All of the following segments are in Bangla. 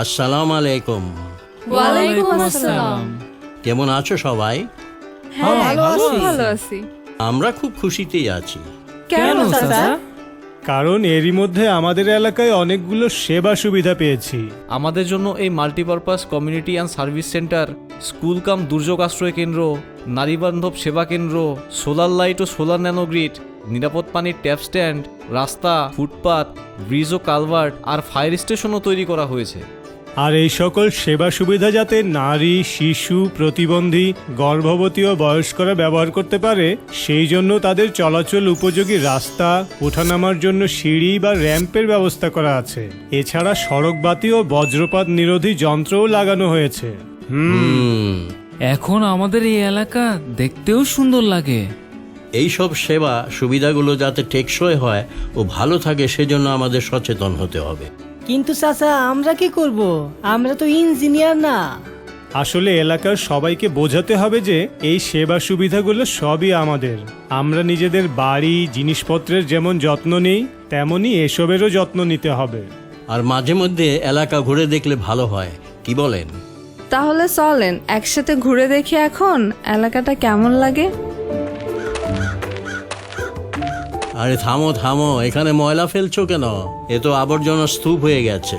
আসসালামু আলাইকুম। ওয়ালাইকুম আসসালাম। কেমন আছো সবাই? হ্যাঁ, ভালো আছি। আমরা খুব খুশিতেই আছি। কেন চাচা? কারণ এরই মধ্যে আমাদের এলাকায় অনেকগুলো সেবা সুবিধা পেয়েছি। আমাদের জন্য এই multipurpose community and service centre, school cum দুর্যোগ আশ্রয় কেন্দ্র, নারী বান্ধব সেবা কেন্দ্র, সোলার লাইট ও সোলার ন্যানোগ্রিড, নিরাপদ পানির ট্যাপ স্ট্যান্ড, রাস্তা, ফুটপাত, ব্রিজ ও কালভার্ট আর ফায়ার স্টেশনও তৈরি করা হয়েছে। আর এই সকল সেবা সুবিধা যাতে নারী, শিশু, প্রতিবন্ধী, গর্ভবতী ও বয়স্করা ব্যবহার করতে পারে, সেই জন্য তাদের চলাচল উপযোগী রাস্তা, ওঠানামার জন্য সিঁড়ি বা র্যাম্পের ব্যবস্থা করা আছে। এছাড়া সড়কবাতি ও বজ্রপাত নিরোধী যন্ত্রও লাগানো হয়েছে। এখন আমাদের এই এলাকা দেখতেও সুন্দর লাগে। এই সব সেবা সুবিধাগুলো যাতে টেকসই হয় ও ভালো থাকে সেজন্য আমাদের সচেতন হতে হবে। কিন্তু চাচা আমরা কি করব? আমরা তো ইঞ্জিনিয়ার না। আসলে এলাকার সবাইকে বোঝাতে হবে যে এই সেবা সুবিধাগুলো সবই আমাদের। আমরা নিজেদের বাড়ি, জিনিসপত্রের যেমন যত্ন নিই, তেমনি এসবেরও যত্ন নিতে হবে। আর মাঝে মধ্যে এলাকা ঘুরে দেখলে ভালো হয়, কি বলেন? তাহলে চলেন একসাথে ঘুরে দেখি এখন এলাকাটা কেমন লাগে। আরে থামো থামো, এখানে ময়লা ফেলছো কেন? এ তো আবর্জনা স্তূপ হয়ে গেছে।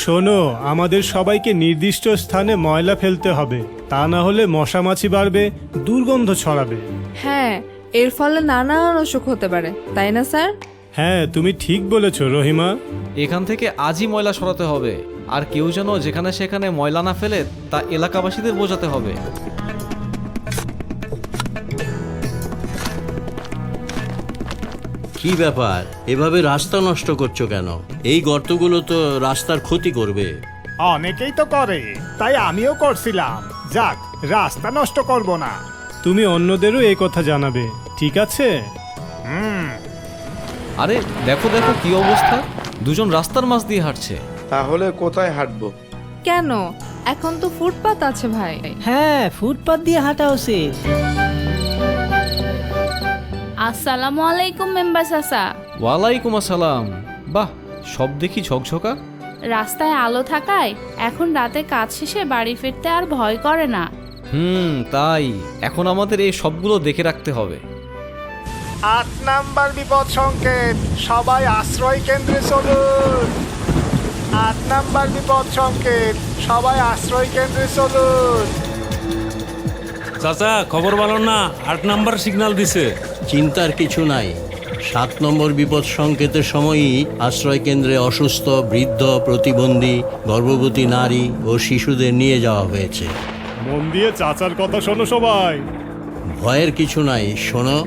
শোনো, আমাদের সবাইকে নির্দিষ্ট স্থানে ময়লা ফেলতে হবে, তা না হলে মশা মাছি বাড়বে, দুর্গন্ধ ছড়াবে। হ্যাঁ, এর ফলে নানান অসুখ হতে পারে, তাই না স্যার? হ্যাঁ, তুমি ঠিক বলেছ রহিমা। এখান থেকে আজই ময়লা সরাতে হবে, আর কেউ যেন যেখানে সেখানে ময়লা না ফেলে তা এলাকাবাসীদের বোঝাতে হবে। কি ব্যাপার, এভাবে রাস্তা নষ্ট করছো কেন? এই গর্তগুলো তো রাস্তার ক্ষতি করবে। অনেকেই তো করে, তাই আমিও করছিলাম। যাক, রাস্তা নষ্ট করব না। তুমি অন্যদেরও এই কথা জানাবে, ঠিক আছে? আরে দেখো দেখো কি অবস্থা, দুজন রাস্তার মাঝ দিয়ে হাঁটছে। তাহলে কোথায় হাঁটবো? কেন, এখন তো ফুটপাত আছে ভাই। হ্যাঁ, ফুটপাত দিয়ে হাঁটা উচিত। আসসালামু আলাইকুম মেম্বার চাচা। ওয়ালাইকুম আসসালাম। বাহ, সব দেখি ঝকঝকা। রাস্তায় আলো থাকায় এখন রাতে কাজ শেষে বাড়ি ফিরতে আর ভয় করে না। তাই এখন আমাদের এই সবগুলো দেখে রাখতে হবে। ৮ নাম্বার বিপদ সংকেত, সবাই আশ্রয় কেন্দ্রে চলুন। ৮ নাম্বার বিপদ সংকেত, সবাই আশ্রয় কেন্দ্রে চলুন। চাচা, খবর ভালো না, ৮ নাম্বার সিগন্যাল দিছে। চিন্তার কিছু নাই, ৭ নম্বর বিপদ সংকেতের সময়ই আশ্রয় কেন্দ্রে অসুস্থ, বৃদ্ধ, প্রতিবন্ধী, গর্ভবতী নারী ও শিশুদের নিয়ে যাওয়া হয়েছে। মন দিয়ে চাচার কথা শোনো সবাই। ভয়ের কিছু নাই, শোনো,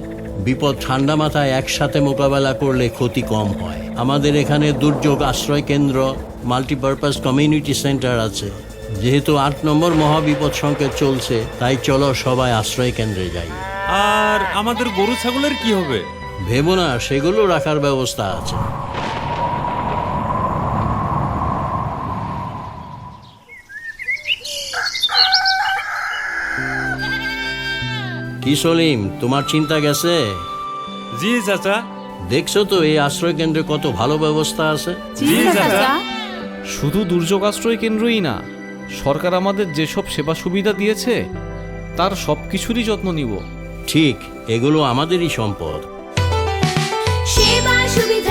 বিপদ ঠান্ডা মাথায় একসাথে মোকাবেলা করলে ক্ষতি কম হয়। আমাদের এখানে দুর্যোগ আশ্রয় কেন্দ্র, মাল্টিপারপাস কমিউনিটি সেন্টার আছে। যেহেতু ৮ নম্বর মহাবিপদ সংকেত চলছে, তাই চলো সবাই আশ্রয় কেন্দ্রে যাই। আর আমাদের গরু ছাগলের কি হবে? ভেবো না, সেগুলো রাখার ব্যবস্থা আছে। কি সলিম, তোমার চিন্তা গেছে? জি চাচা। দেখছো তো এই আশ্রয় কেন্দ্রে কত ভালো ব্যবস্থা আছে। জি চাচা। শুধু দুর্যোগ আশ্রয় কেন্দ্রই না, সরকার আমাদের যেসব সেবা সুবিধা দিয়েছে তার সব কিছুরই যত্ন নিব। ঠিক, এগুলো আমাদেরই সম্পদ। সেবা সুবিধা